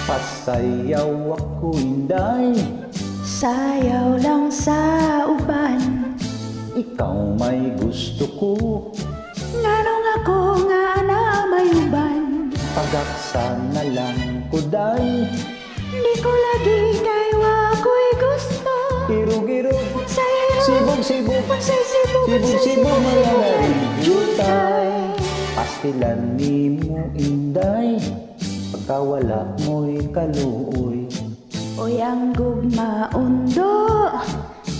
Pasayaw ako inday, sayaw lang sa uban. ikaw may gusto ko. Nganong ako nga na may uban. Pagaksa na lang ko day, Di ko lagi kay wako'y gusto. irog-irog, Sayaw, sibog-sibog, pansay sibog, sibog-sibog mga narijutay. Pastilan ni mo inday, pagkawala mo'y kaluoy. Oy ang gugmaundo,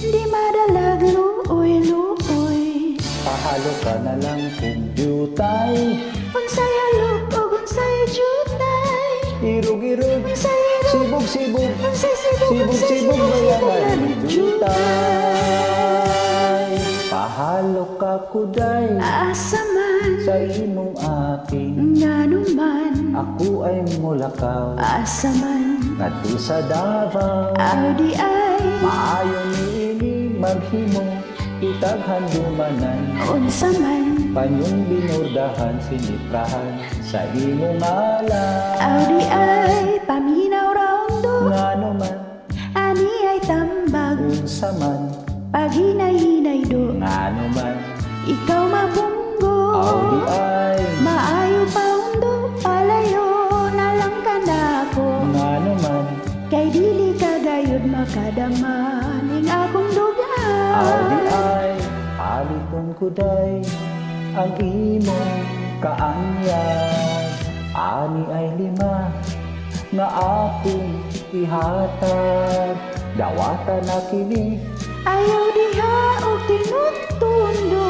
di madalag luoy-luoy. Pahalo ka na lang kung jutay, Unsay halok o unsay jutay. irog-irog, Unsay irog, sibog-sibog, unsay sibog, sibog-sibog mga jutay. narijutay. Pahalo ka kuday, Asa man, sa imong aking, nganuman. ako ay mulakaw, Asa man, ngadto sa Davao. di ay. Maayo niini maghimo, itaghan dumanan. Unsa man, Panyong binurdahan, siniprahan sa imong ngalan. di ay. Paminaw raundo, Ngano man, ani ay tambag. unsa man, Paghinay-hinay do, ngano man, ikaw mabunggo. di ay, Maayo pa undo, palayo na lang ka na ako. ngano man, Kay dili ka gayud makadama ning akong di dugan. ay, paliton ko day, ang imong kaanyag. Ani ay lima, nga akong ihatag, dawata na kini. Ayaw diha og tinutundo,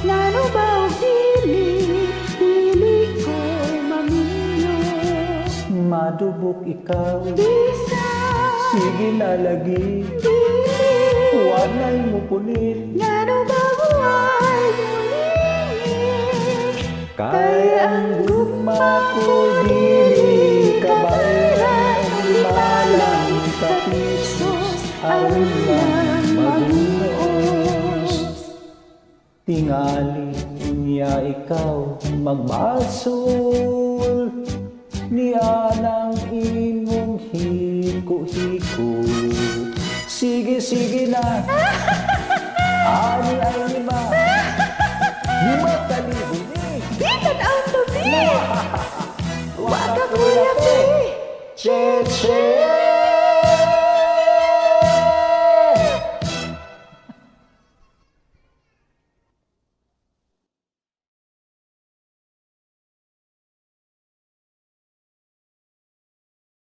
ngano ba og dili, dili ko maminyo. Madubok ikaw, Bisa, sige na lagi, dili, walay mo punit. ngano ba buhay mulingi. Kay ang gugma ko dili kabayaran, malang ka pisos, aron lang magunos. Tingali niya ikaw magbasol, niya ng imong hiko-hiko. Sige na, ani ay lima, lima kalibo ni. Bitan ang tabi! Wag ka kuya, Che, che.